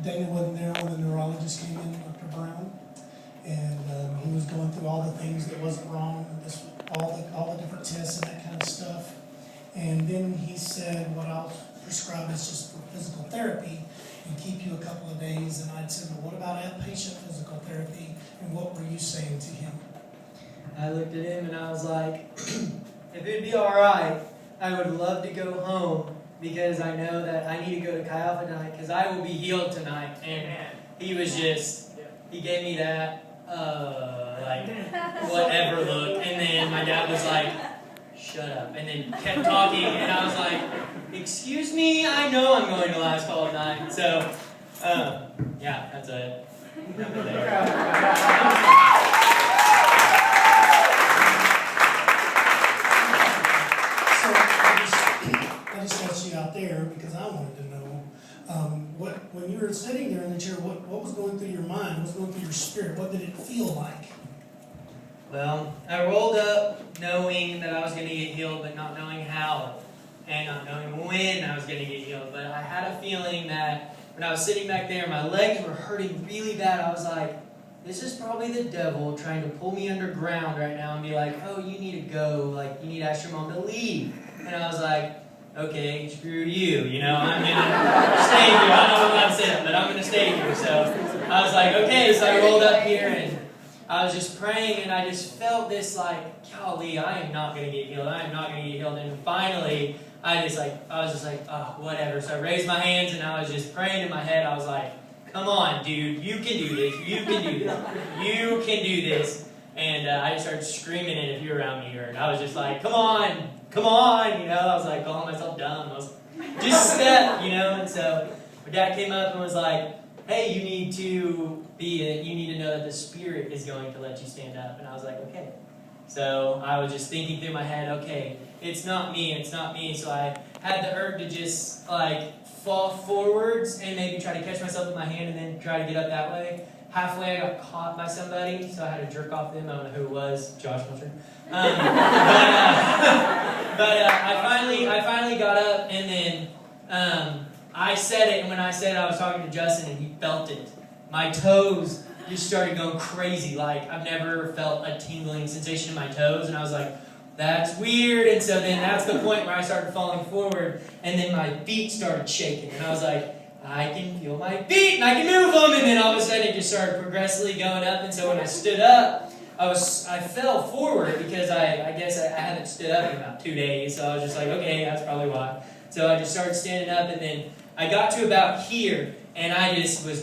Dana wasn't there when the neurologist came in, Dr. Brown, and he was going through all the things that wasn't wrong, all the different tests and that kind of stuff. And then he said, what I'll prescribe is just for physical therapy and keep you a couple of days. And I said, well, what about outpatient physical therapy? And what were you saying to him? I looked at him and I was like, if it'd be all right, I would love to go home because I know that I need to go to Chi Alpha tonight because I will be healed tonight. And he was just, he gave me that, like, whatever look. And then my dad was like, shut up. And then kept talking. And I was like, excuse me, I know I'm going to last call at night. So, yeah, that's it. I just asked you out there because I wanted to know when you were sitting there in the chair, what was going through your mind? What was going through your spirit? What did it feel like? Well, I rolled up knowing that I was going to get healed, but not knowing how, and not knowing when I was going to get healed. But I had a feeling that when I was sitting back there, my legs were hurting really bad. I was like, this is probably the devil trying to pull me underground right now and be like, oh, you need to go. Like, you need to ask your mom to leave. And I was like, okay, screw you, you know, I'm going to stay here. I don't know what I'm saying, but I'm going to stay here. So I was like, okay, so I rolled up here and I was just praying and I just felt this like, golly, I am not going to get healed. I am not going to get healed. And finally, I was just like, oh, whatever. So I raised my hands and I was just praying in my head. I was like, come on, dude, you can do this. You can do this. You can do this. And I just started screaming it if you were around me. And I was just like, come on, you know. I was like calling myself dumb. I was just step, you know. And so my dad came up and was like, hey, you need to know that the Spirit is going to let you stand up. And I was like, okay. So I was just thinking through my head, okay, it's not me, it's not me. So I had the urge to just like fall forwards and maybe try to catch myself with my hand and then try to get up that way. Halfway I got caught by somebody, so I had to jerk off them. I don't know who it was, Josh, I'm not sure. I finally got up and then I said it, and when I said it, I was talking to Justin and he felt it. My toes just started going crazy. Like, I've never felt a tingling sensation in my toes, and I was like, that's weird. And so then that's the point where I started falling forward, and then my feet started shaking, and I was like, I can feel my feet, and I can move them, and then all of a sudden it just started progressively going up, and so when I stood up, I fell forward because I guess I haven't stood up in about 2 days, so I was just like, okay, that's probably why. So I just started standing up, and then I got to about here, and I just was